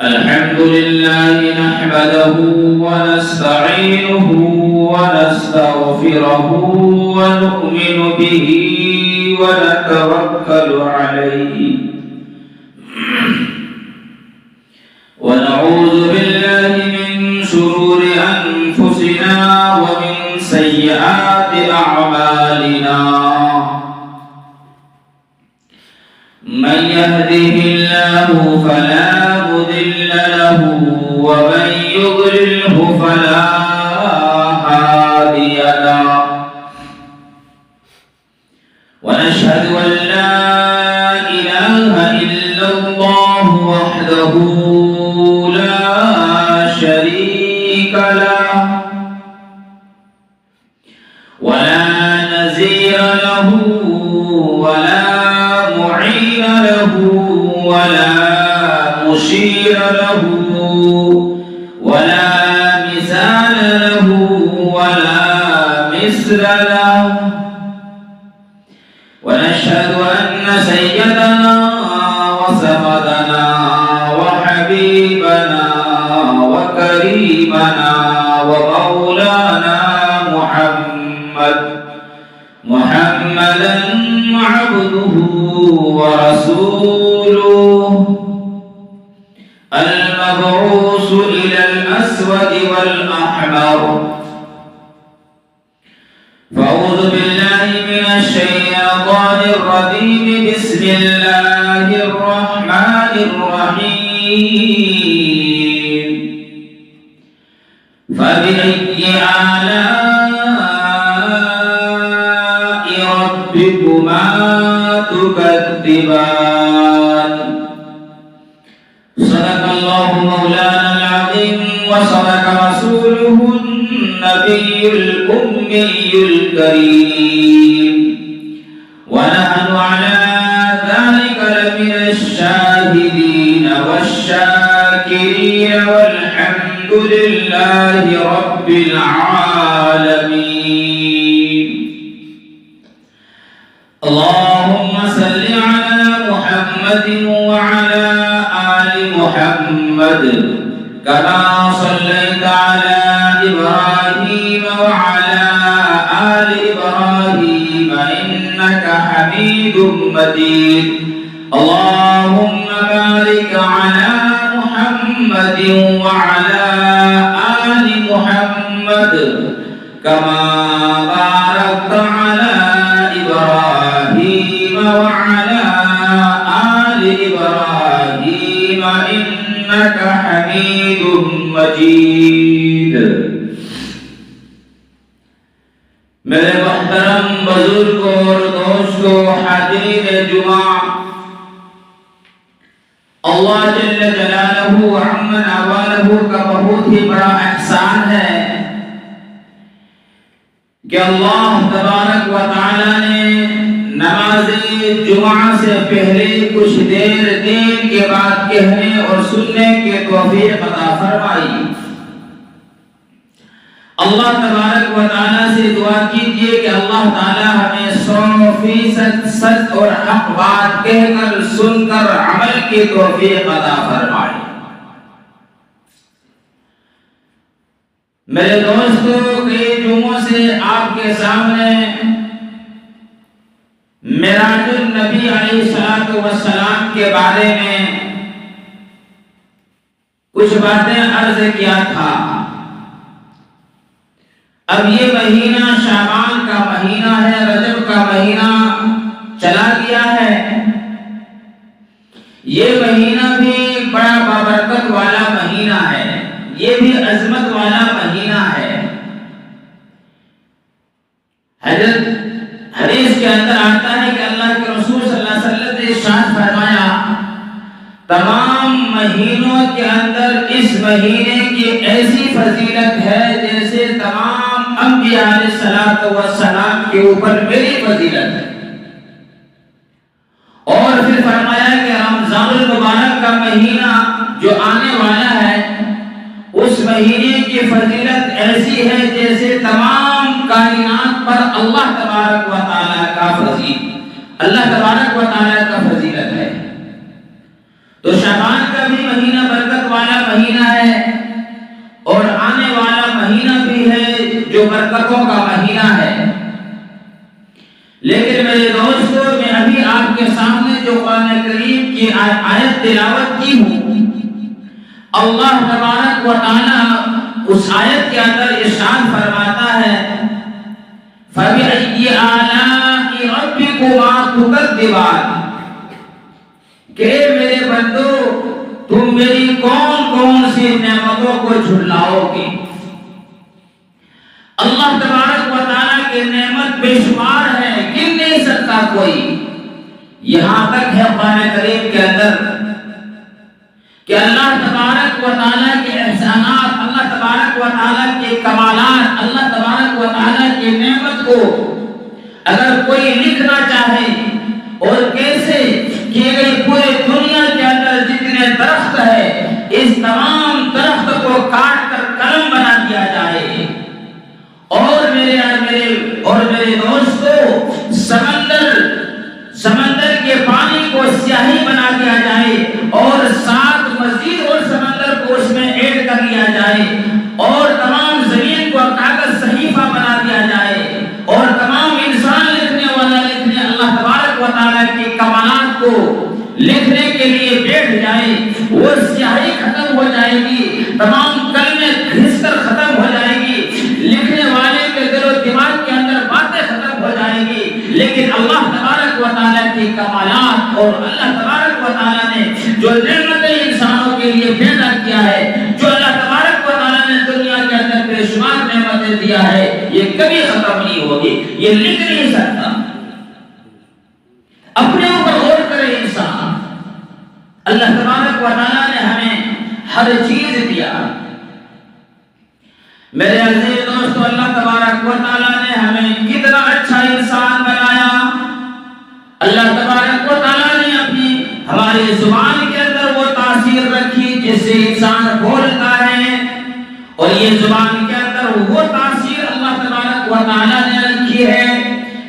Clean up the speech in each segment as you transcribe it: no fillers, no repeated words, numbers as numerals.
الحمد لله نحمده ونستعينه ونستغفره ونؤمن به ونتوكل عليه ونعوذ بالله من شرور أنفسنا ومن سيئات أعمالنا من يهده الله فلا مضل له ومن يضلله فلا هادي له ونشهد أن لا إله إلا الله وحده لا شريك له ولا نظير له ولا معين له ولا مشير له ولا مثال له ولا مثل له ونشهد أن سيدنا وسندنا وحبيبنا وكريمنا ومولانا محمدا عبده ورسوله المبعوث إلى الأسود والأحمر فأعوذ بالله من الشيطان الرجيم بسم الله الرحمن الرحيم فبأي آلاء ربكما تكذبان صدق الله مولانا العظيم وصدق رسوله النبي الأمي الكريم ونحن على ذلك لمن الشاهدين والشاكرين والحمد لله رب العالمين اللهم صل على محمد وعلى آل محمد كما صليت على إبراهيم وعلى آل إبراهيم إنك حميد مجيد اللهم بارك على محمد وعلى آل محمد كما باركت على إبراهيم وعلى آل إبراهيم إنك حميد مجيد میرے محترم بزرگوں اور دوستوں حاضرین جمعہ اللہ جل جلالہ وعم نوالہ کا بہت ہی بڑا احسان ہے کہ اللہ تبارک و تعالی نے نماز جمعہ سے پہلے کچھ دیر دین کے بعد کہنے اور سننے کے توفیق عطا فرمائی اللہ تبارک و تعالی سے دعا کیجئے کہ اللہ تعالی ہمیں 100% سچ اور حق بات کہہ کر سن کر عمل کی توفیق عطا فرمائے میرے دوستوں کئی جمعوں سے آپ کے سامنے معراج النبی علیہ السلام کے بارے میں کچھ باتیں عرض کیا تھا اب یہ مہینہ شعبان کا مہینہ ہے رجب کا مہینہ چلا گیا ہے یہ مہینہ بھی بڑا بابرکت والا مہینہ ہے یہ بھی عظمت والا مہینہ ہے حدیث کے اندر آتا ہے کہ اللہ کے رسول صلی اللہ علیہ وسلم نے ارشاد فرمایا تمام مہینوں کے اندر اس مہینے کی ایسی فضیلت ہے جیسے تمام انبیاء علیہ السلام کے اوپر میری فضیلت ہے اور پھر فرمایا کہ رمضان المبارک کا مہینہ جو آنے والا ہے اس مہینے کی فضیلت ایسی ہے جیسے تمام کائنات پر اللہ تبارک و تعالیٰ کا فضیلت ہے تو شعبان کا بھی مہینہ مہینہ ہے اور آنے والا مہینہ بھی ہے جو برکتوں کا مہینہ ہے، لیکن میرے دوستو میں ابھی آپ کے سامنے جو قرآن کریم کی آیت تلاوت کی ہوں، اللہ تبارک و تعالی اس آیت کے اندر ارشاد فرماتا ہے فَبِأَيِّ آلَاءِ رَبِّكُمَا تُكَذِّبَانِ کہ میرے بندو تم میری کون کون سی نعمتوں کو جھٹلاؤ گے۔ اللہ تبارک و تعالیٰ کی نعمت بے شمار ہے، گن نہیں سکتا کوئی۔ یہاں تک ہے قرآن کریم کے اندر کہ اللہ تبارک و تعالیٰ کے احسانات، اللہ تبارک و تعالیٰ کے کمالات، اللہ تبارک و تعالیٰ کی نعمت کو اگر کوئی لکھنا چاہے اور کیسے کہ اگر پورے دنیا کے اندر جتنے درخت ہے اس تمام درخت کو کاٹ کر قلم بنا دیا جائے، اور میرے دوستو سمندر کے پانی کو سیاہی بنا دیا جائے اور ساتھ مزید اور سمندر کو اس میں ایڈ کر لیا جائے اور تمام زمین کو کاغذ صحیفہ بنا دیا جائے اور تمام انسان لکھنے والا لکھنے اللہ تبارک و تعالیٰ کے کمالات کو لکھنے کے لیے بیٹھ جائے، وہ سیاہی ختم ہو جائے گی، تمام کلمے گھس کر ختم ہو جائے گی، لکھنے والے کے دل و دماغ کے اندر باتیں ختم ہو جائے گی، لیکن اللہ تبارک و تعالیٰ کی کمالات اور اللہ تبارک و تعالیٰ نے جو نعمتیں انسانوں کے لیے پیدا کیا ہے، جو اللہ تبارک و تعالیٰ نے دنیا کے اندر بے شمار نعمتیں دیا ہے، یہ کبھی ختم نہیں ہوگی، یہ لکھ نہیں سکتا۔ اپنے اوپر غور کرے انسان، اللہ تبارک و تعالیٰ نے ہمیں ہر چیز دیا۔ میرے عزیز دوستو، اللہ تبارک و تعالیٰ نے ہمیں کتنا اچھا انسان بنایا۔ اللہ تبارک و تعالیٰ نے اپنی ہماری زبان کے اندر وہ تاثیر رکھی جس سے انسان بولتا ہے، اور یہ زبان کے اندر وہ تاثیر اللہ تبارک و تعالیٰ نے رکھی ہے۔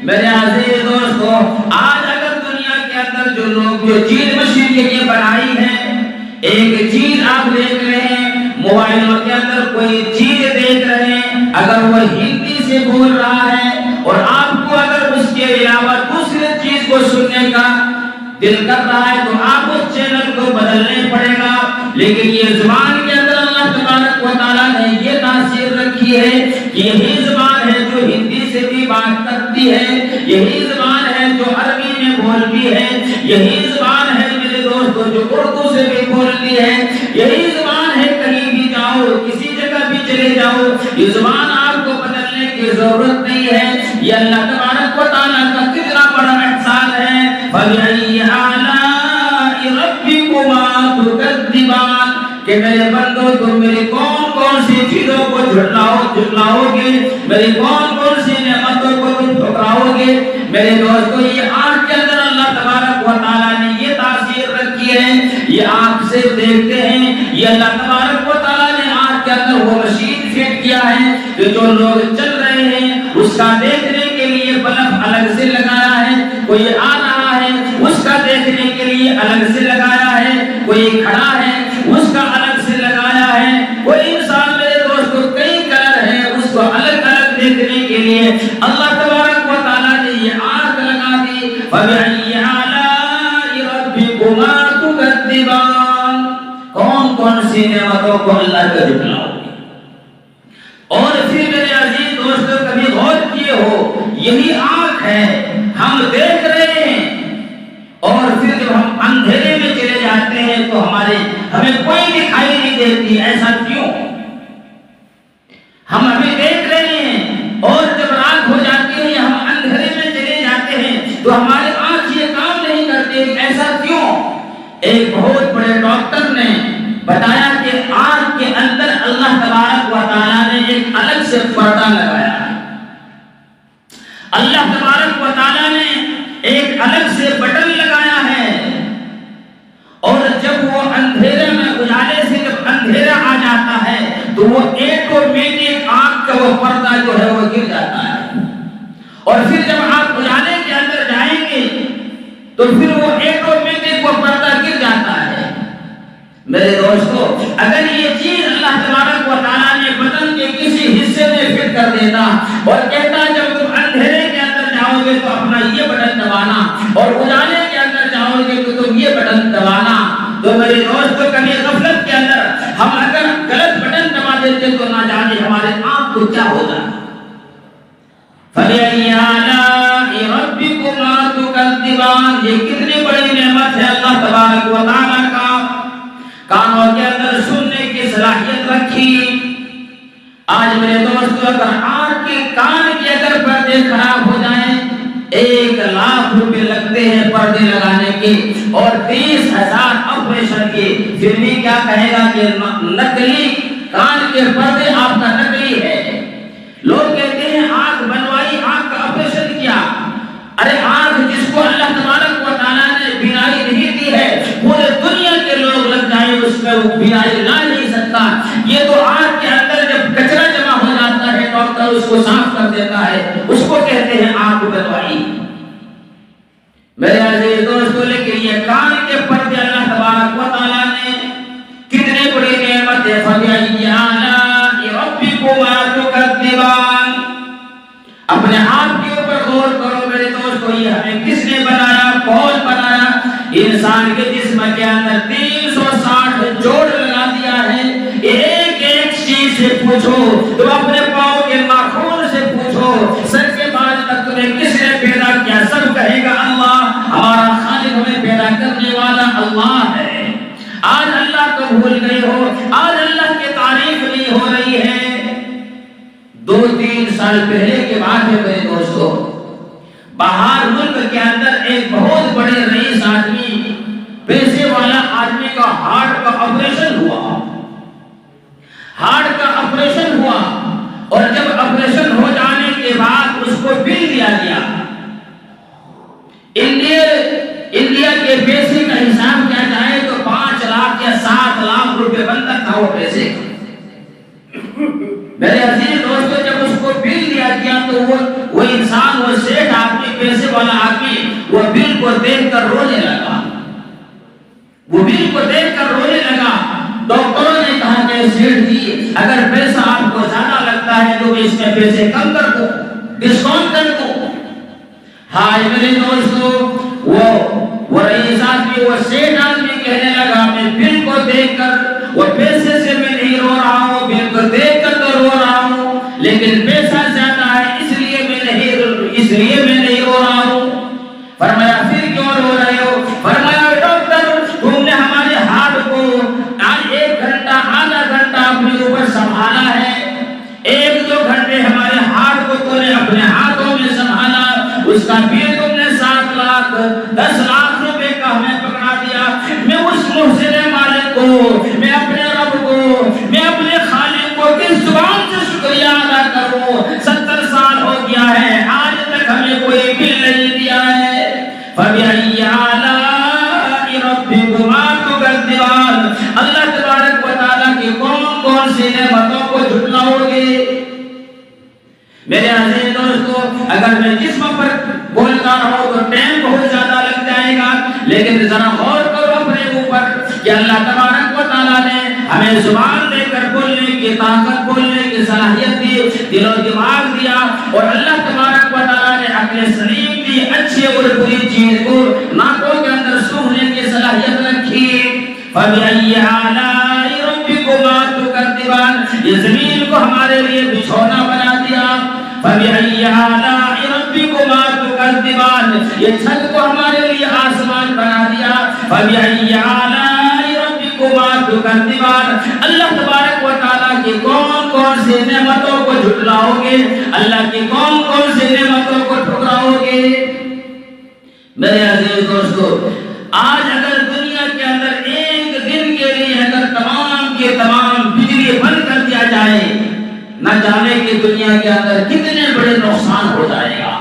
میرے عزیز دوستو، آج اگر دنیا کے اندر جو لوگ جو چیز مشین یہ بنائی ہے، ایک چیز آپ دیکھ رہے ہیں موبائلوں کے اندر، کوئی چیز دیکھ رہے ہیں، اگر وہ ہندی سے بول رہا ہے اور آپ کو اگر اس کے علاوہ دوسری چیز کو سننے کا دل کر رہا ہے تو آپ اس چینل کو بدلنے پڑے گا، لیکن یہ زبان کے اندر اللہ تبارک و تعالیٰ نے یہ تاثیر رکھی ہے کہ یہی زبان ہے جو ہندی سے بھی بات کرتی ہے، یہی زبان ہے جو عربی میں بولتی ہے، یہی زبان ہے میرے دوستو جو اردو سے بھی بولتی ہے، یہی زبان ہے کہیں بھی جاؤ، کسی جگہ بھی چلے جاؤ، یہ زبان آپ کو بدلنے کی ضرورت نہیں ہے۔ یہ اللہ تبارک و تعالیٰ کا کتنا بڑا احسان ہے۔ فَبِأَيِّ آلَاءِ رَبِّكُمَا تُكَذِّبَانِ کہ میرے بندو تم میری کون کون سی چیزوں کو جھٹلاؤ گے، میری کون کون سی نعمتوں کو تم ٹھکراؤ گے۔ میرے دوستو، یہ آنکھ کے اندر اللہ تبارک و تعالیٰ نے یہ تاثیر رکھی ہے، یہ آنکھ سے دیکھتے ہیں، یہ اللہ تبارک و تعالیٰ نے آنکھ کے اندر وہ مشین فٹ کیا ہے کہ جو لوگ چل رہے ہیں اس کا دیکھنے کے لیے بلب الگ سے لگایا ہے، کوئی آ رہا ہے اس کا دیکھنے کے لیے الگ سے لگایا ہے، کوئی کھڑا ہے اس کا الگ سے لگایا ہے، کوئی انسان میرے دوستو کئی کلر ہے اس کو الگ الگ دیکھنے کے لیے اللہ تبارک و تعالیٰ نے یہ آنکھ لگا دی۔ فَبِأَيِّ آلَاءِ رَبِّكُمَا تُكَذِّبَانِ کون کون سی نعمتوں کو اللہ کا جھٹلاؤ گے۔ اور پھر میرے عزیز دوستو، کبھی غور کیے ہو، یہی آنکھ ہے، ہم دیکھ رہے ہیں اور پھر جب ہم اندھیرے میں چلے جاتے ہیں تو ہمیں کوئی دکھائی نہیں دیتی، ایسا کیوں؟ ہم ابھی دیکھ رہے ہیں اور جب رات ہو جاتی ہے ہم اندھیرے میں چلے جاتے ہیں تو ہمارے آنکھ یہ کام نہیں کرتے، ایسا کیوں؟ ایک بہت بڑے ڈاکٹر نے بتایا کہ آنکھ کے اندر اللہ تبارک و تعالیٰ نے ایک الگ سے پردہ لگایا ہے، اللہ تبارک و تعالیٰ نے ایک الگ سے بٹن لگایا ہے، اور جب وہ اندھیرے میں اجالے سے جب اندھیرا آ جاتا ہے تو وہ آٹومیٹک آنکھ کا وہ پردہ جو ہے وہ گر جاتا ہے، اور پھر جب آپ اجالے کے اندر جائیں گے تو پھر وہ آٹومیٹک وہ پردہ گر جاتا ہے۔ میرے دوستو اگر یہ چیز اللہ تبارک و تعالیٰ نے بدن کے کسی حصے میں فٹ کر دیتا اور کہتا جب تم اندھیرے کے اندر جاؤ گے تو اپنا یہ بٹن دبانا اور اجالے کے اندر جاؤ گے تو تم یہ بٹن دبانا، تو میرے دوستو کبھی غفلت کے اندر ہم اگر غلط بٹن دبا دیتے تو نہ جانے ہمارے آنکھ کو کیا ہوتا۔ فَبِأَيِّ آلَاءِ رَبِّكُمَا تُكَذِّبَانِ، یہ کتنی بڑی نعمت ہے اللہ تبارک و تعالیٰ کا، کانوں کے اندر سننے کی صلاحیت رکھی۔ آج میرے دوستو اگر آنکھ کے کان کے اگر پردے خراب ہو جائیں 1,00,000 روپے لگتے ہیں پردے لگانے کے اور 30,000 آپریشن کے، پھر بھی کیا کہے گا کہ نقلی کان کے پردے آپ کا نقلی ہے۔ لوگ کہتے ہیں آنکھ بنوائی، آنکھ کا آپریشن کیا۔ ارے آنکھ جس کو اللہ تبارک و تعالیٰ نے بینائی نہیں دی ہے، پورے دنیا کے لوگ لگ جائیں اس میں وہ بینائی لا نہیں سکتا۔ یہ تو آنکھ کے اندر جب کچرا جمع ہو جاتا ہے ڈاکٹر اس کو صاف کر دیتا ہے، اس کو کہتے ہیں آنکھ بنوائی۔ میرے عزیز دوستو لیکن یہ کان کے پردے اللہ تبارک و تعالیٰ نے کتنے بڑی نعمت ہے۔ فَبِأَيِّ آلَاءِ رَبِّكُمَا تُكَذِّبَانِ، اپنے آپ کے اوپر غور کرو میرے دوستو، یہ ہمیں کس نے بنایا، کون بنایا؟ انسان کے جسم کے اندر 360 جوڑ لگا دیا ہے۔ ایک ایک چیز سے پوچھو، تم اپنے پاؤں کے ناخن سے پوچھو، سر کے بال تک تمہیں کس نے پیدا کیا؟ سب کہے گا اللہ، ہمارا خالق ہمیں پیدا کرنے والا اللہ ہے۔ آج اللہ کو بھول گئے ہو، آج اللہ کی تعریف نہیں ہو رہی ہے۔ 2-3 سال پہلے کے بات ہے میرے دوستو، باہر ملک کے اندر ایک بہت بڑے رئیس آدمی، پیسے والا آدمی کا ہارٹ کا آپریشن ہوا۔ ہارٹ کا آپریشن ہوا اور جب آپریشن ہو جانے کے بعد اس کو بل دیا گیا۔ انڈیا کے پیسے کا حساب کیا جائے تو 5 لاکھ یا 7 لاکھ روپے بنتا تھا وہ پیسے۔ میرے عزیز دوستو جب اس کو بل دیا گیا تو وہ انسان، وہ شیخ آدمی، پیسے والا آدمی، وہ بل کو دیکھ کر رونے لگا۔ وہ بل کو دیکھ کر رونے لگا۔ ڈاکٹروں نے کہا کہ شیخ جی اگر پیسہ آپ کو زیادہ لگتا ہے تو میں اس میں پیسے کم کر دوں، ڈسکاؤنٹ کر دوں۔ ہائے میرے دوستو وہ رئیس آدمی، وہ شیخ آدمی کہنے لگا میں بل کو دیکھ کر، وہ پیسے سے میں نہیں رو رہا ہوں، بل کو دیکھ کر تو رو رہا ہوں، لیکن پیسہ زیادہ ہے اس لیے میں نہیں رو رہا ہوں۔ فرمایا پھر کیوں رو رہے ہو؟ فرمایا ڈاکٹر تم نے ہمارے ہارٹ کو آج 1 گھنٹہ آدھا گھنٹہ اپنے اوپر سنبھالا ہے، 1-2 گھنٹے ہمارے ہارٹ کو تو نے اپنے ہاتھوں میں سنبھالا، اس کا بل تم نے 7 لاکھ 10 لاکھ روپے کا ہمیں پکڑا دیا۔ میں اس محسن مالک کو، میں اپنے رب کو، میں اپنے خالق کو کس زبان سے شکریہ ادا کروں؟ 70 سال ہو گیا ہے آج تک ہمیں کوئی بل نہیں دیا ہے۔ فَبِأَيِّ آلَاءِ رَبِّكُمَا تُكَذِّبَانِ، اللہ تبارک و تعالیٰ کی کون سی نعمتوں کو جھٹلاؤ گے؟ میرے عزیز دوستو اگر میں جسم پر بولتا رہوں تو ٹائم بہت زیادہ لگ جائے گا، لیکن ذرا غور کرو اپنے اوپر کہ اللہ تبارک و تعالیٰ نے ہمیں زبان دے کر بولنے کی طاقت، بولنے کی صلاحیت دی، دل و دماغ دیا، اور اللہ تبارک و تعالیٰ نے عقل سلیم دی، اچھی اور بری چیز کو ناکوں کے اندر سونگنے کی صلاحیت رکھی۔ فَبِأَيِّ آلَاءِ رَبِّكُمَا تُكَذِّبَانِ، یہ زمین کو ہمارے لیے بچھونا بنا دیا۔ فَبِأَيِّ آلَاءِ رَبِّكُمَا تُكَذِّبَانِ، یہ چھت کو ہمارے لیے آسمان بنا دیا۔ فَبِأَيِّ آلَاءِ رَبِّكُمَا تُكَذِّبَانِ، اللہ تبارک و تعالیٰ کی کون سی نعمتوں کو جھٹلاؤ گے؟ اللہ کی کون سی نعمتوں کو ٹھکراؤ گے؟ میرے عزیز دوستو آج اگر دنیا کے اندر ایک دن کے لیے اگر تمام کے تمام بجلی بند کر دیا جائے، نہ جانے کہ دنیا کے اندر کتنے بڑے نقصان ہو جائے گا،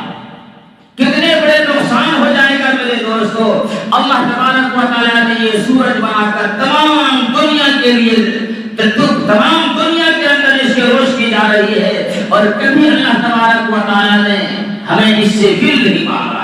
کتنے بڑے نقصان ہو جائے گا میرے دوستو۔ اللہ تبارک و تعالیٰ نے یہ سورج بنا کر تمام دنیا کے لیے، تمام دنیا کے اندر اس کی روشنی جا رہی ہے، اور کبھی اللہ تبارک و تعالیٰ نے ہمیں اس سے بل نہیں مانگا،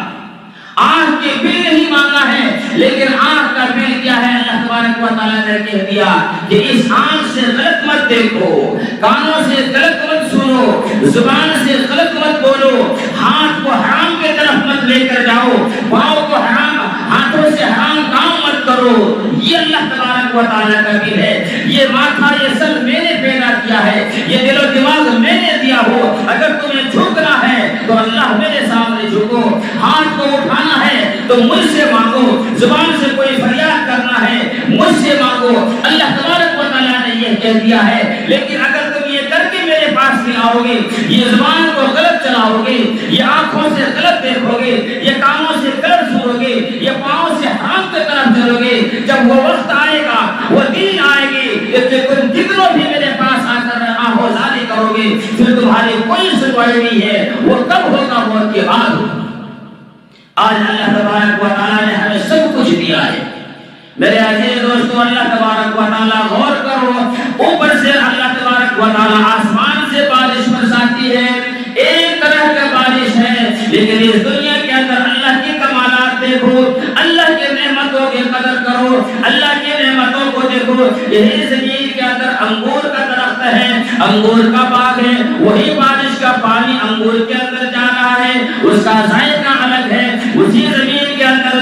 آنکھ کے بل نہیں مانگا ہے، لیکن آنکھ کا بل کیا ہے؟ اللہ تبارک تبارک و تعالیٰ نے کہہ دیا کہ اس آنکھ سے غلط مت دیکھو، کانوں سے غلط مت سنو، زبان سے غلط مت بولو، ہاتھ کو حرام کی طرف مت لے کر جاؤ، پاؤں کو ہاتھوں سے حرام کام مت کرو۔ یہ اللہ تبارک و تعالیٰ کا دل ہے، یہ ماتھا یہ سب میں نے پیدا کیا ہے، یہ دل و دماغ میں نے دیا ہو۔ اگر تمہیں جھکنا ہے تو اللہ میرے سامنے جھکو، ہاتھ کو اٹھانا ہے تو مجھ سے مانگو، زبان سے کوئی فریاد کرنا ہے مجھ سے مانگو۔ اللہ تبارک و تعالیٰ نے یہ کہہ دیا ہے، لیکن اگر تم یہ کر کے میرے پاس نہیں آؤ گے، یہ زبان کو غلط چلاؤ گے، یہ آنکھوں سے غلط دیکھو گے، یہ کانوں سے غلط سنو گے، یہ پاؤں سے حرام کی طرف چلو گے، جب وہ وقت آئے گا، وہ دن آئے گی کہ تم جتنوں بھی میرے پاس آ کر آہوزاری کرو گے، پھر تمہاری کوئی سنوائی نہیں ہے۔ وہ کب ہوگا؟ موت کے بعد ہوگا۔ آج اللہ تبارک و تعالیٰ نے ہمیں سب کچھ دیا ہے میرے عزیز دوستو۔ اللہ تبارک و تعالیٰ غور کرو، اوپر سے اللہ تبارک و تعالیٰ آسمان سے بارش برساتی ہے، ایک طرح کا بارش ہے، لیکن اس دنیا کے اندر اللہ کی کمالات دیکھو، اللہ کے نعمتوں کی قدر کرو، اللہ کی نعمتوں کو دیکھو۔ یہی زمین کے اندر انگور کا درخت ہے، انگور کا باغ ہے، وہی بارش کا پانی انگور کے اندر جا رہا ہے، اس کا ذائقہ الگ ہے۔ اسی زمین کے اندر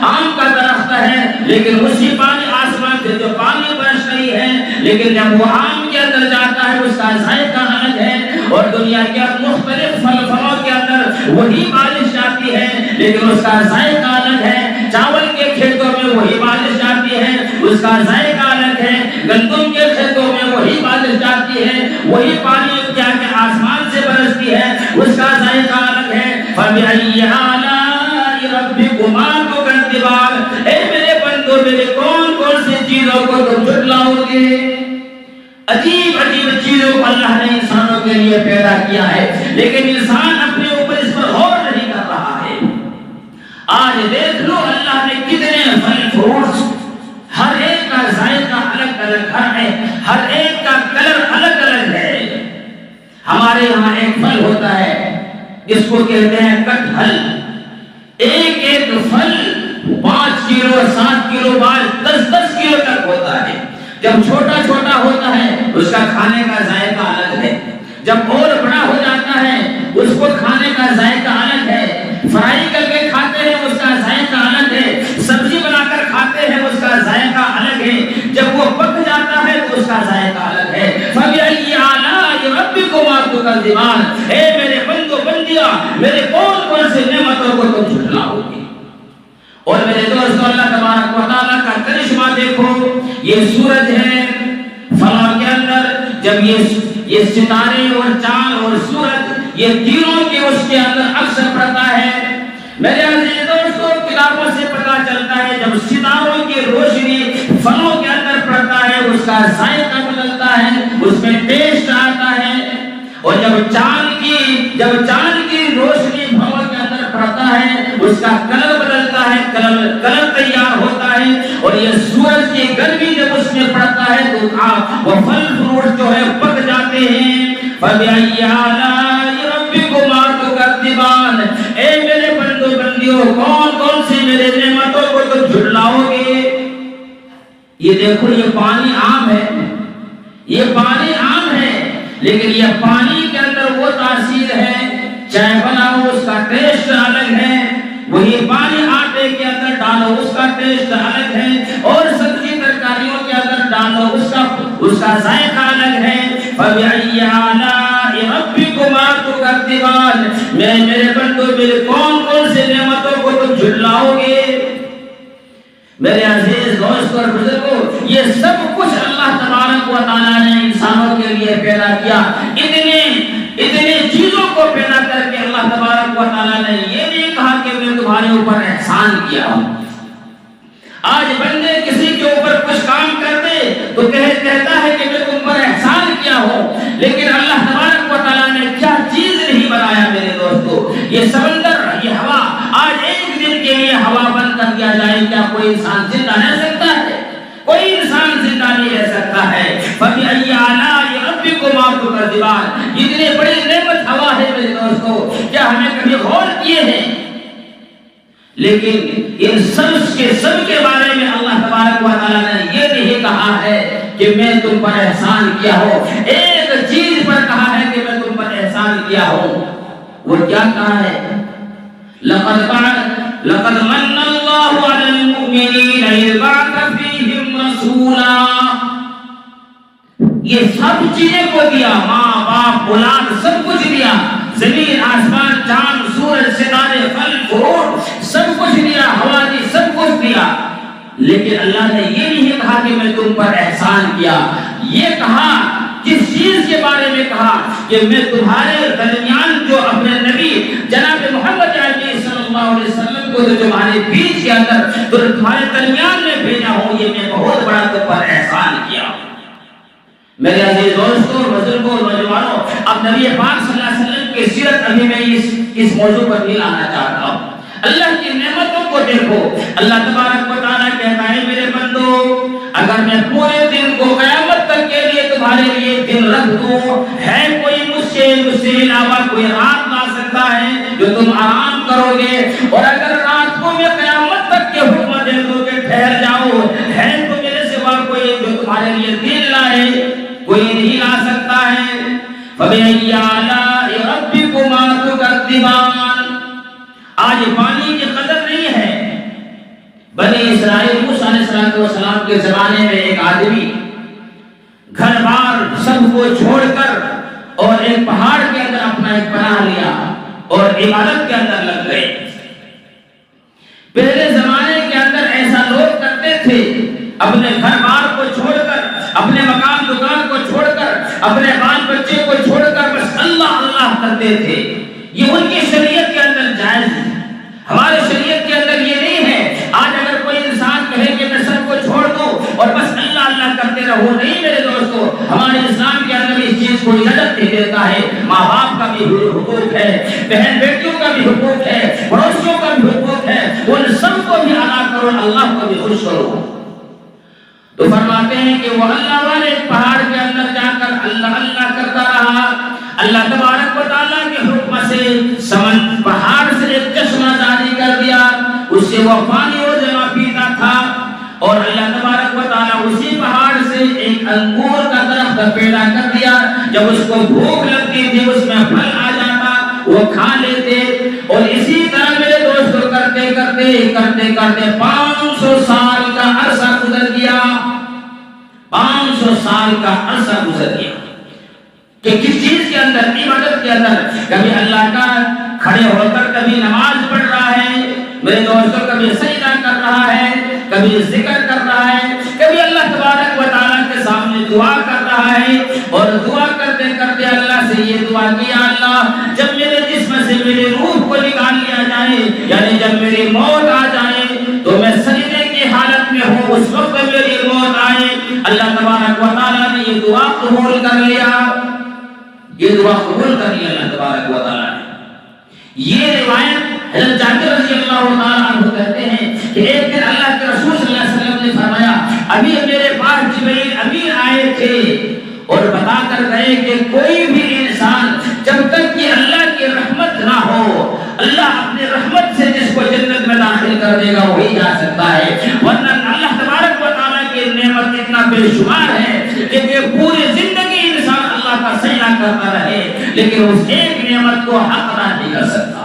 آم کا درخت ہے، لیکن اسی پانی آسمان سے جو پانی برس رہی ہے، لیکن جب وہ آم کے اندر جاتا ہے اس کا ذائقہ الگ ہے۔ اور دنیا کے مختلف پھلوں کے اندر وہی بارش جاتی ہے، لیکن اس کا ذائقہ الگ ہے۔ چاول کے کھیتوں میں وہی بارش جاتی ہے، اس کا ذائقہ الگ ہے۔ گندم کے کھیتوں میں وہی بارش جاتی ہے، وہی پانی کیا کہ آسمان سے برستی ہے، اس کا ذائقہ الگ ہے۔ فَبِأَيِّ آلَاءِ رَبِّكُمَا تُكَذِّبَانِ، اے میرے بندو، میرے کون کون سی چیزوں کو تم جھٹلاؤ گے؟ عجیب عجیب چیزوں کو اللہ نے انسانوں کے لیے پیدا کیا ہے، لیکن انسان اپنے اوپر اس پر غور نہیں کر رہا ہے۔ آج دیکھ لو اللہ نے کتنے پھل فروٹس، ہر ایک کا ذائقہ الگ الگ ہے، ہر ایک کا کلر الگ الگ ہے۔ ہمارے یہاں ایک پھل ہوتا ہے جس کو کہتے ہیں کٹہل، ایک ایک پھل 5 کلو 7 کلو بعد 10 کلو تک ہوتا ہے۔ جب چھوٹا چھوٹا ہوتا ہے اس کا کھانے کا ذائقہ الگ ہے، جب اور بڑا ہو جاتا ہے اس کو کھانے کا ذائقہ الگ ہے، فرائی کر کے کھاتے ہیں اس کا ذائقہ الگ ہے، سبزی بنا کر کھاتے ہیں اس کا ذائقہ الگ ہے، جب وہ پک جاتا ہے تو اس کا ذائقہ الگ ہے۔ فَبِأَيِّ آلَاءِ رَبِّكُمَا تُكَذِّبَانِ، اے میرے بندو بندیاں، میرے کون کون سے نعمتوں کو تم جھٹلاؤ گے؟ اور میرے دوستو، اللہ تبارک و تعالیٰ کا کرشمہ دیکھو، یہ سورج ہے فلک کے اندر، جب یہ ستارے اور چاند اور سورج یہ تینوں کے اس کے اندر اکثر پڑتا ہے۔ میرے عزیز دوستو، کتابوں سے پتہ چلتا ہے جب ستاروں کی روشنی فلوں کے اندر پڑتا ہے اس کا ذائقہ بدلتا ہے، اس میں ٹیسٹ آتا ہے۔ اور جب چاند کی روشنی فلوں کے اندر پڑتا ہے اس کا کلر بدلتا ہے، کلر تیار ہوتا ہے۔ اور یہ سورج کی گرمی جب اس میں پڑتا ہے تو وہ پھل فروٹ جو ہے پک جاتے ہیں۔ فَبِأَيِّ آلَاءِ رَبِّكُمَا تُكَذِّبَانِ، اے میرے بندو بندیوں، کون کون سی میرے نعمتوں کو تم جھٹلاؤ گے؟ یہ دیکھو، یہ پانی عام ہے، یہ پانی عام ہے، لیکن یہ پانی کے اندر وہ تاثیر ہے، چائے بناؤ اس کا ٹیسٹ الگ ہے، وہی پانی آٹے کے اندر ڈالو اس کا ٹیسٹ الگ ہے، اور سبزی ترکاریوں کے اندر ڈالو اس کا ذائقہ الگ ہے۔ فَبِأَيِّ آلَاءِ رَبِّكُمَا تُكَذِّبَانِ، میرے بندو، میرے کون کون سے نعمتوں کو تم جھٹلاؤ گے؟ میرے عزیز دوستو اور بزرگوں، یہ سب کچھ اللہ تبارک و تعالیٰ نے انسانوں کے لیے پیدا کیا۔ اتنے چیزوں کو پیدا کر کے اللہ تبارک و تعالیٰ نے یہ نہیں کہا کہ میں تمہارے اوپر احسان کیا ہوں۔ آج بندے کسی کے اوپر کچھ کام کر دے تو کہتا ہے کہ میں تم پر احسان کیا ہوں، لیکن اللہ تبارک و تعالیٰ نے کیا چیز نہیں بنایا میرے دوستو؟ یہ سمندر، یہ ہوا، آج ایک دن کے لیے ہوا بند کر دیا جائے، کیا کوئی انسان زندہ رہ سکتا ہے؟ کوئی انسان زندہ نہیں رہ سکتا ہے۔ فَبِأَيِّ آلَاءِ رَبِّكُمَا تُكَذِّبَانِ، اتنی بڑی نعمت ہوا ہے میرے دوستو، کیا ہمیں کبھی غور کیے ہیں؟ لیکن ان سب کے بارے میں اللہ کہ میں تم پر احسان کیا ہوں، ایک چیز پر کہا ہے کہ میں تم پر احسان کیا ہوں، وہ کیا کہا ہے؟ لقد من اللہ علی المؤمنین اذ بعث فیہم رسولا. یہ سب چیزیں کو دیا، ماں باپ اولاد سب کچھ دیا، زمین آسمان چاند سورج ستارے پھل فروٹ سب کچھ دیا، ہوا دی سب کچھ دیا، لیکن اللہ نے یہ نہیں کہا کہ میں تم پر احسان کیا. یہ کہا جس چیز کے بارے میں کہا کہ میں تمہارے درمیان جو اپنے نبی جناب محمد عربی صلی اللہ علیہ وسلم کو جو تمہارے بیچ کے اندر تو تمہارے درمیان میں بھیجا ہوں، یہ میں بہت بڑا تم پر احسان کیا. میرے عزیز دوستوں، بزرگوں، نوجوانوں، اب نبی پاک صلی اللہ علیہ وسلم کی سیرت ابھی میں اس موضوع پر بھی لانا چاہتا ہوں. اللہ کی نعمتوں کو دیکھو. اللہ تبارک و تعالیٰ کہتا ہے میرے بندو اگر میں پورے دن کو قیامت تک کے لیے تمہارے لیے دن رکھ دوں، ہے کوئی مجھ سے علاوہ کوئی رات لا سکتا ہے جو تم آرام کرو گے؟ اور اگر رات کو میں قیامت تک کے حکم دے دوں کہ ٹھہر جاؤ، ہے تو میرے سوا کوئی جو تمہارے لیے دن لائے؟ کوئی نہیں لا سکتا ہے. فَبِأَيِّ آلَاءِ رَبِّكُمَا تُكَذِّبَانِ. آج پانی کی قدر نہیں ہے. بنی اسرائیل موسیٰ علیہ السلام کے زمانے میں ایک آدمی گھر بار سب کو چھوڑ کر اور ایک پہاڑ کے اندر اپنا ایک پناہ لیا اور عبادت کے اندر لگ گئے. پہلے زمانے کے اندر ایسا لوگ کرتے تھے، اپنے گھر بار کو چھوڑ کر، اپنے مکان دکان کو چھوڑ کر، اپنے بال بچے کو چھوڑ کر بس اللہ اللہ کرتے تھے. یہ ان کی شریعت کے اندر جائز ہے، ہمارے شریعت کے اندر یہ نہیں ہے. آج اگر کوئی انسان کہے کہ میں سب کو چھوڑ دوں اور بس اللہ اللہ کرتے رہو، نہیں میرے دوستو، ہمارے اسلام کے اندر اس چیز کو اجازت نہیں دیتا ہے. ماں باپ کا بھی حقوق ہے، بہن بیٹیوں کا بھی حقوق ہے، پڑوسیوں کا بھی حقوق ہے، ان سب کو بھی ادا کرو، اللہ کو بھی خوش کرو. تو فرماتے ہیں کہ وہ اللہ والے پہاڑ کے اندر جا کر اللہ اللہ کرتا رہا. اللہ تبارک و تعالیٰ کے حکم سے پہاڑ سے ایک چشمہ جاری کر دیا، اس سے وہ پانی روزانہ پیتا تھا. اور اللہ تبارک و تعالیٰ اسی پہاڑ سے ایک انگور کا درخت پیدا کر دیا. جب اس کو بھوک لگتی تھی اس میں پھل آ جاتا، وہ کھا لیتے. اور اسی طرح میرے دوستوں کرتے کرتے 500 سال کا عرصہ گزر گیا. 500 سال کا عرصہ گزر گیا کہ کس چیز کے اندر؟ عبادت کے اندر. کبھی اللہ کا کھڑے ہو کر کبھی نماز پڑھ رہا ہے میرے دوستوں، کبھی سجدہ کر رہا ہے، کبھی ذکر کر رہا ہے، کبھی اللہ تبارک و تعالیٰ کے سامنے دعا کر رہا ہے. اور دعا کرتے کرتے اللہ سے یہ دعا کیا، اللہ جب میرے جسم سے میری روح کو نکال لیا جائے، یعنی جب میری موت آ جائے تو میں سجدے کی حالت میں ہوں، اس وقت میری موت آئے. اللہ تبارک و تعالیٰ نے یہ دعا قبول کر لیا، یہ دعا قبول کر لیا اللہ تبارک و تعالیٰ نے. یہ روایت حضرت جابر رضی اللہ تعالیٰ عنہ کہتے ہیں کہ ایک دن اللہ کے رسول صلی اللہ علیہ وسلم نے فرمایا ابھی میرے پاس جبرائیل امین آئے تھے اور بتا کر گئے کہ کوئی بھی انسان جب تک کہ اللہ کی رحمت نہ ہو، اللہ اپنی رحمت سے جس کو جنت میں داخل کر دے گا وہی جا سکتا ہے. ورنہ اللہ تبارک و تعالیٰ کی نعمت اتنا بے شمار ہے کہ پوری زندگی انسان اللہ کا سجدہ کرتا رہے لیکن اس ایک نعمت کو حق ادا نہیں کر سکتا.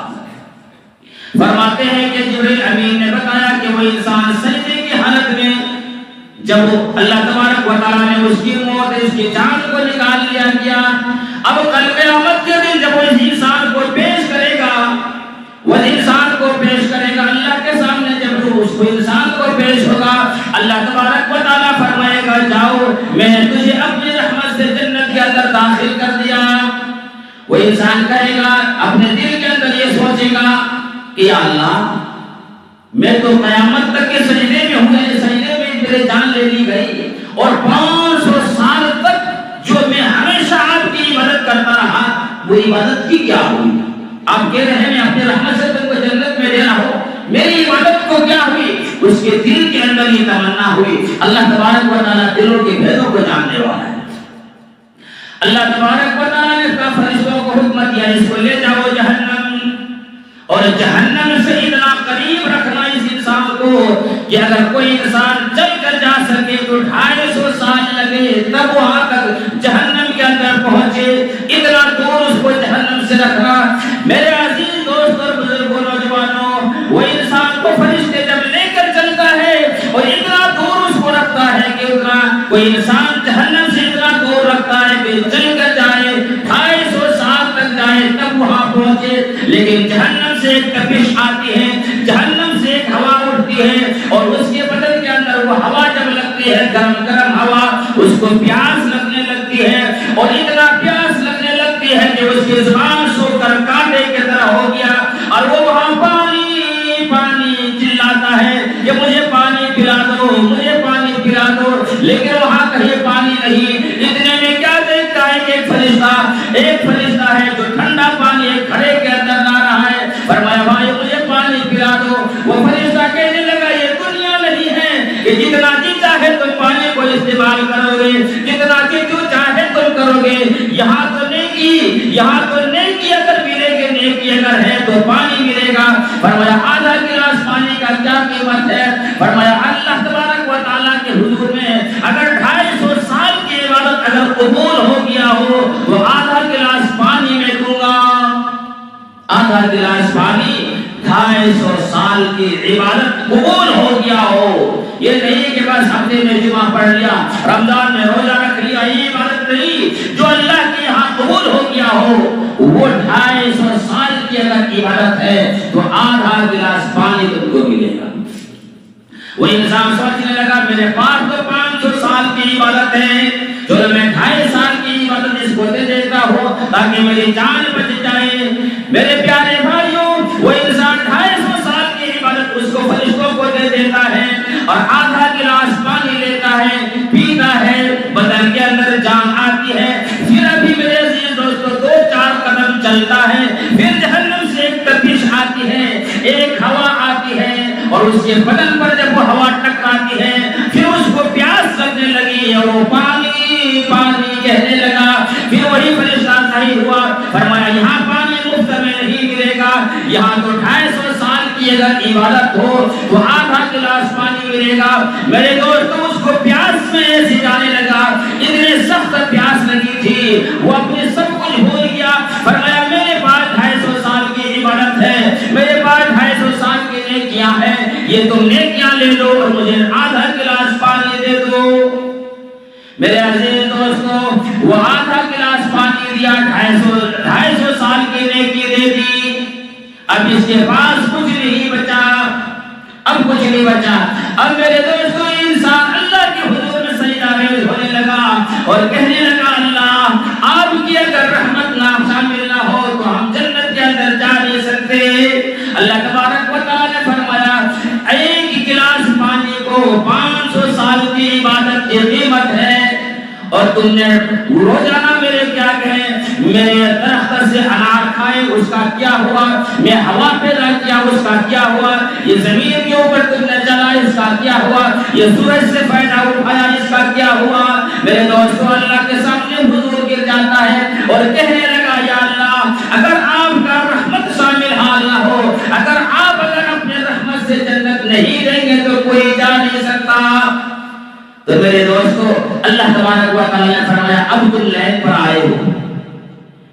فرماتے ہیں کہ جبرائیل امین نے بتایا کہ وہ انسان سجدے کی حالت میں جب اللہ تبارک و تعالیٰ نے اس کی موت، اس کی جان کو نکال لیا گیا، اب کل قیامت کے دن جب وہ اس انسان کو پیش کرے گا، وہ انسان کو پیش کرے گا اللہ کے سامنے، جب اس کو انسان کو پیش ہوگا اللہ تبارک و تعالیٰ فرمائے گا جاؤ میں نے تجھے اپنی رحمت سے جنت کے اندر داخل کر دیا. وہ انسان کہے گا، اپنے دل کے اندر یہ سوچے گا کہ یا اللہ میں تو قیامت تک کے سجدے میں ہوں، سجدے میں میرے جان لے لی گئی اور 500 سال تک جو میں ہمیشہ آپ کی عبادت کرتا رہا وہ عبادت کی کیا ہوئی؟ آپ کہہ رہے ہیں میں اپنی رحمت سے تم کو جنت میں دے رہا ہوں، میری عبادت کو کیا ہوئی؟ اس کے دل کے اندر یہ تمنا ہوئی. اللہ تبارک و تعالیٰ دلوں کے بھیدوں کو جاننے والا ہے. اللہ تبارک و تعالیٰ نے فرشتوں کو حکم دیا اس کو لے جاؤ جہنم، اور جہنم سے اتنا قریب رکھنا اس انسان کو کہ اگر کوئی انسان چل کر جا سکے تو 250 250 سال لگے تب وہاں تک جہنم کے اندر پہنچے، اتنا دور اس کو جہنم سے رکھا۔ میرے عزیز دوست اور بزرگوں، نوجوانوں، وہ انسان کو فرشتے جب لے کر چلتا ہے اور اتنا دور اس کو رکھتا ہے کہ اتنا کوئی انسان جہنم سے اتنا دور رکھتا ہے کہ چل کر جائے 250 سال تک جائے تب وہاں پہنچے، لیکن جہنم سے ایک تپش آتی ہے، جہنم سے ایک ہوا اٹھتی ہے اور اس کے بدن کے اندر وہ ہوا جب لگتی ہے، گرم گرم ہوا، اس کو پیاس لگنے لگتی ہے اور اتنا پیاس لگنے لگتی ہے کہ اس کی زبان سو کر کانٹے کی طرح ہو گیا اور وہ وہاں پانی پانی چلاتا ہے کہ مجھے پانی پلا دو، مجھے پانی پلا دو، لیکن وہاں کہیں پانی نہیں۔ اتنے میں کیا دیکھتا ہے کہ ایک فرشتہ ہے جو ٹھنڈا پانی ایک کھڑے کے اندر لا رہا ہے۔ فرمایا بھائی مجھے پانی پلا دو۔ وہ فرشتہ کہنے لگا یہ دنیا نہیں ہے کہ جتنا جی چاہے تم پانی کو استعمال کرو گے، جتنا جی جو چاہے تم کرو گے، یہاں تو نیکی اگر ملے گی، نیکی اگر ہے تو پانی ملے گا۔ فرمایا آدھا گلاس پانی کا کیا قیمت ہے؟ فرمایا اللہ تبارک و تعالیٰ کے حضور میں اگر 250 سال کی عبادت اگر قبول ہو گیا ہو تو آدھا گلاس پانی میں دوں گا، آدھا گلاس پانی 250 سال کی عبادت قبول ہو گیا ہو۔ یہ نہیں کہ بس ہفتے میں جمعہ پڑھ لیا، رمضان میں روزہ رکھ لیا، یہ عبادت نہیں۔ جو اللہ کے یہاں قبول ہو گیا ہو وہ 250 سال کی اگر عبادت ہے تو آدھا گلاس پانی تم کو ملے گا۔ وہ انسان سوچنے لگا میرے پاس تو 500 سال کی عبادت ہے، چلو میں 2.5 سال کی عبادت اس کو دے دیتا ہوں تاکہ میری جان بچ جائے۔ میرے پیارے بھائیوں، وہ انسان 250 سال کی عبادت اس کو فرشتوں کو دے دیتا ہے اور آدھا گلاس پانی لیتا ہے، پیتا ہے، بدن کے اندر جان آتی ہے، پھر ابھی میرے عزیز دوستو 2-4 قدم چلتا ہے، پھر جہنم سے ایک تپش آتی ہے، ایک ہوا آتی ہے اور اس کے بدن پر جب وہ ہوا ٹکراتی ہے پھر اس کو پیاس لگنے لگی اور وہ پانی پانی کہنے لگا۔ پھر وہی فرشتہ ظاہر ہوا، فرمایا یہاں پانی مفت میں نہیں ملے گا، یہاں تو 250 سال کی اگر عبادت ہو تو آدھا گلاس پانی ملے گا۔ میرے دوستوں اس کو پیاس میں ایسے جانے لگا، اتنے سخت پیاس لگی تھی، وہ اپنے سب کچھ بھول گیا۔ فرمایا میرے پاس 250 سال کی عبادت ہے، میرے پاس 250 سال کی نیکیاں ہیں، یہ تم نیکیاں لے لو اور مجھے آدھا گلاس پانی دے دو۔ میرے عزیز دوستو وہ آدھا گلاس پانی دیا، 250 سال کی نیکی دے دی۔ اب اس کے پاس کچھ نہیں بچا، اب کچھ نہیں بچا۔ اب میرے دوستو انسان اللہ کے حضور میں سجدہ ریز ہونے لگا اور کہنے لگا اللہ آپ کی اگر رحمت نہ شامل نہ ہو تو ہم جنت کے اندر جا نہیں سکتے۔ اللہ تبارک و تعالیٰ نے فرمایا ایک گلاس پانی کو 500 سال کی عبادت کی قیمت ہے اور تم نے روزانہ میرے کیا کہیں میرے درخت سے انار کھائے اس کا کیا ہوا، میں ہوا پیدا کیا اس کا کیا ہوا، یہ زمین کے اوپر تم نے چلا اس کا کیا ہوا، یہ سورج سے فائدہ اٹھایا اس کا کیا ہوا۔ میرے دوستو اللہ کے سامنے حضور گر جاتا ہے اور کہنے لگا یا اللہ اگر آپ کا رحمت شامل حال نہ ہو، اگر آپ اپنے رحمت سے جنت نہیں دیں گے تو کوئی جا نہیں سکتا۔ تو میرے دوستو اللہ تبارک و تعالیٰ نے فرمایا اب تم لین پر آئے ہو۔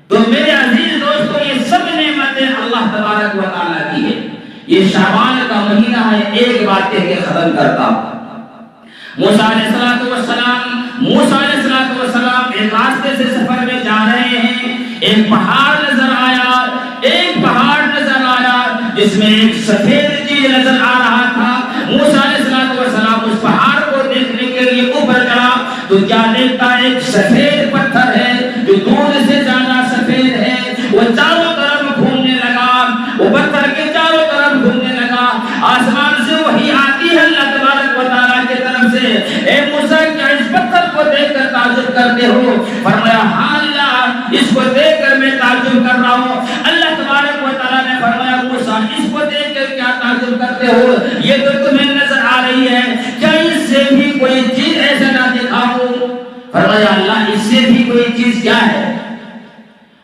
تو میرے عزیز دوستو یہ سب نعمتیں اللہ تبارک و تعالیٰ کی ہے۔ یہ شعبان کا مہینہ ہے، ایک بات کہہ کے ختم کرتا ہوں۔ موسیٰ علیہ السلام ایک راستے سے سفر میں جا رہے ہیں، ایک پہاڑ نظر آیا، جس میں ایک سفید چیز نظر آ رہا تھا۔ موسیٰ علیہ السلام اس پہاڑ کو دیکھنے کے لیے اوپر چڑھا تو کیا دیکھتا ایک سفید پتھر ہے جو دودھ سے زیادہ سفید ہے، وہ چاروں طرف گھومنے لگا، وہ پتھر کے چاروں طرف گھومنے لگا۔ آسمان سے وحی آتی ہے اللہ تبارک و تعالیٰ کی طرف سے، اے موسیٰ کیا اس پتھر کو دیکھ کر تعجب کرتے ہو؟ فرمایا ہاں اللہ اس کو دیکھ کر میں تعجب کر رہا ہوں۔ اللہ تبارک و تعالیٰ نے فرمایا موسیٰ اس کو دیکھ کر کیا تعجب کرتے ہو؟ یہ تو تمہیں نظر آ رہی ہے، کیا اس سے بھی کوئی چیز ایسا نہ دکھاؤں؟ فرمایا اللہ اس سے بھی کوئی چیز کیا ہے؟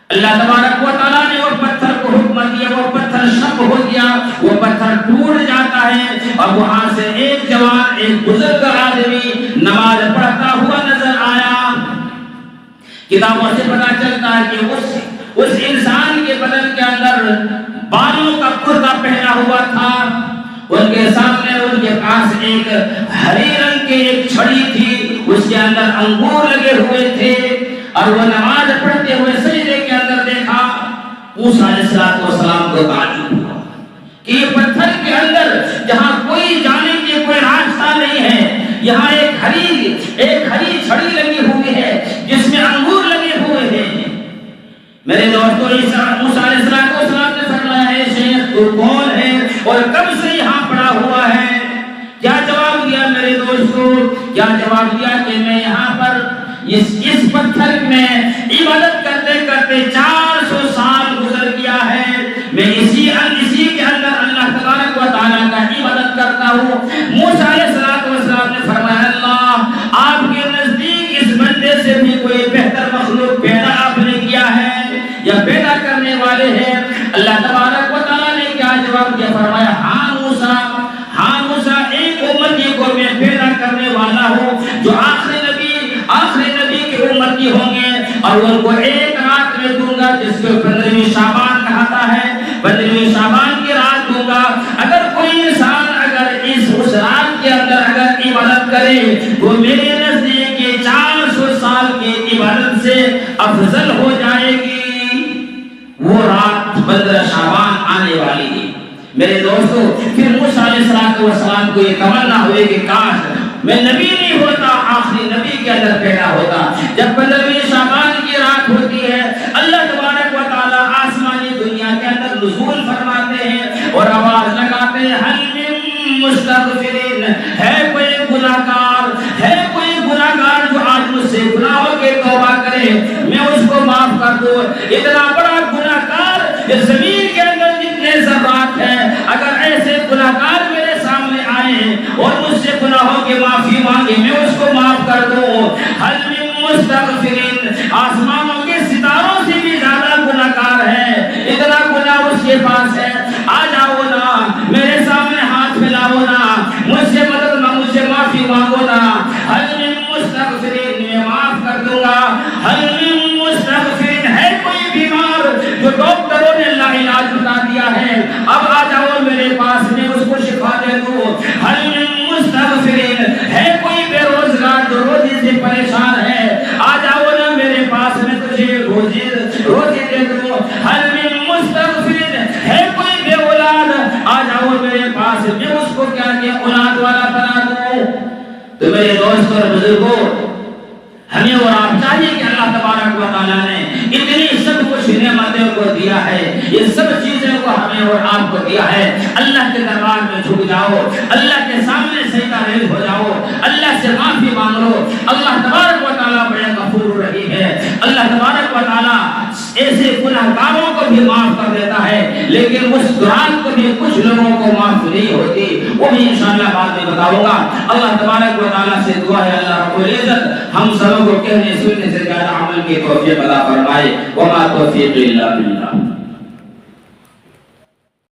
اللہ تبارک و تعالیٰ نے وہ پتھر کو حکم دیا، وہ پتھر شق ہو گیا، وہ پتھر ٹوٹ جاتا ہے اور وہاں سے ایک جوان، ایک بزرگ آدمی نماز پڑھتا کتابوں سے پتہ چلتا ہے کہ اس انسان کے بدن کے اندر بالوں کا کرتا پہنا ہوا تھا، ان کے سامنے ان کے پاس ایک ہری رنگ کی ایک چھڑی تھی، اس کے اندر انگور لگے ہوئے تھے، اور وہ نماز پڑھتے ہوئے سجدے کے اندر دیکھا۔ موسیٰ علیہ السلام کو تعجب ہوا کہ یہ پتھر کے اندر جہاں کوئی جانے کے کوئی راستہ نہیں ہے، یہاں ایک ہری چھڑی لگی ہوئی ہے جس میں انگور لگے ہوئے ہیں۔ میرے دوستو، موسیٰ علیہ السلام نے فرمایا ہے شیخ تو کون ہے اور کب سے یہاں پڑا ہوا ہے؟ کیا جواب دیا میرے دوستو؟ کیا جواب دیا کہ میں یہاں پر اس پتھر میں عبادت کرتے کرتے 400 سال گزر گیا ہے، میں اسی کے اندر اللہ تبارک و تعالیٰ کا عبادت کرتا ہوں۔ موسیٰ علیہ السلام نے فرمایا اللہ آپ کے نزدیک اس بندے سے بھی کوئی بہتر مخلوق پیدا آپ نے کیا ہے یا پیدا کرنے والے ہیں؟ اللہ تبارک و تعالیٰ نے کیا جواب دیا؟ فرمایا ہاں موسیٰ، ایک امتی کو میں پیدا کرنے والا ہوں جو آخری نبی کے امتی ہوں گے، اور ان کو ایک رات میں دوں گا جس کو 15ویں شعبان کہتا ہے، 15ویں شعبان کی رات دوں گا۔ اگر کوئی انسان اس رات کے اندر اگر عبادت کرے وہ میرے نزدیک 400 سال کی عبادت سے افضل ہو جائے گی۔ وہ رات 15 شعبان آنے والی ہے۔ میرے دوستو، پھر موسیٰ علیہ السلام کو یہ تمنا ہوئی کہ کاش میں نبی نہیں ہوتا، آخری نبی کے اندر پیدا ہوتا۔ جب 15ویں شعبان کی رات ہوتی ہے، اللہ تبارک و تعالیٰ آسمانی دنیا کے اندر نزول فرماتے ہیں اور آواز لگاتے ہیں حل من مستغفرین، ہے کوئی گناہگار جو آج مجھ سے گناہوں کے توبہ کرے میں اس کو معاف کر دوں۔ اتنا بڑا گناہگار اس زمین کے اندر جتنے ذرات ہیں، اگر ایسے گناہگار میرے سامنے آئے اور مجھ سے گناہوں کی معافی مانگے میں اس کو معاف کر دوں۔ حل من مستغفرین، آسمانوں کے ستاروں سے بھی زیادہ گناہگار ہے، اتنا گناہ اس کے پاس ہے۔ آ جاؤ نا، میرے سامنے ہاتھ پھیلاؤ نا، مجھ سے مدد مانگو، مجھ سے معافی مانگو نا۔ حل من مستغفرین، میں معاف کر دوں گا۔ حل من مستغفرین، ہے کوئی بیمار جو ڈاکٹروں نے لا علاج بتا دیا ہے، اب آ جاؤ میرے پاس، میں اس کو شفا دے دوں۔ حل من مستغفرین، ہے کوئی بے روزگار جو روزی سے پریشان ہے، آ جاؤ نا میرے پاس، میں تجھے روزی دے دوں۔ حل من مستغفرین، ہے کوئی بے اولاد، آ جاؤ میرے پاس، میں اس کو کیا اولاد والا بنا دوں۔ تو میرے دوست اور بزرگوں، ہمیں اور آپ چاہیے کہ اللہ تبارک و تعالیٰ نے اتنی سب کچھ نعمتوں کو دیا ہے، یہ سب چیزیں کو ہمیں اور آپ کو دیا ہے۔ اللہ کے دربار میں جھک جاؤ، اللہ کے سامنے سجدہ ریز ہو جاؤ، اللہ سے معافی مانگ لو۔ اللہ تبارک و تعالیٰ بڑے غفور رحیم ہے۔ اللہ تبارک و تعالیٰ ایسے گناہگاروں کو بھی معاف کر دیتا ہے، لیکن اس دوران کو بھی کچھ لوگوں کو معاف نہیں ہوتی، وہ بھی انشاءاللہ بعد میں بتاؤں گا۔ اللہ تبارک و تعالیٰ سے دعا ہے اللہ رب العزت ہم سب کو کہنے سننے سے زیادہ عمل کی توفیق عطا فرمائے۔ وما توفیق الا باللہ۔